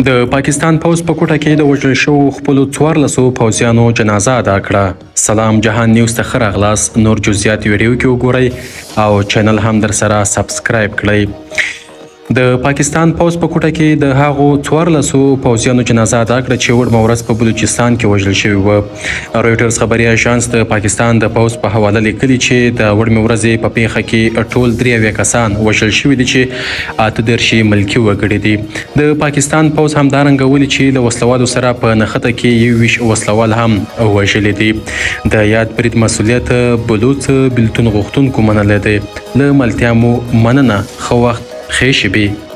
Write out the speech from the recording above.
د پاکستان پوز په کوټه کې د وژل شوو خپلو 14 پوځیانو جنازه ادا کړه. سلام جهان نیوز ته ښه راغلاست. نور جزئیات ویډیو کې وګورئ او چینل هم در سره سبسکرایب کړئ. د پاکستان پوز په کوټه کې د هغو 14 پوځیانو جنازه ادا کړه چې وړمه ورځ په بلوچستان کې وژل شوي وو. رویټرز خبري اژانس د پاکستان د پوز په حواله لیکلي چې د وړمې ورځې په پیښه کې ټول 93 کسان وژل شوي دي چې 38 ملکي وګړي دي. د پاکستان پوز همدارنګه ولي چې له وسلوالو سره په نښته کې 21 وسلوال هم وژلي دي. د یاد برید مسؤلیت بلوڅ بلتون غوښتونکو منلی دی. له ملتیا مو مننه. ښه وخت ښې شېبې.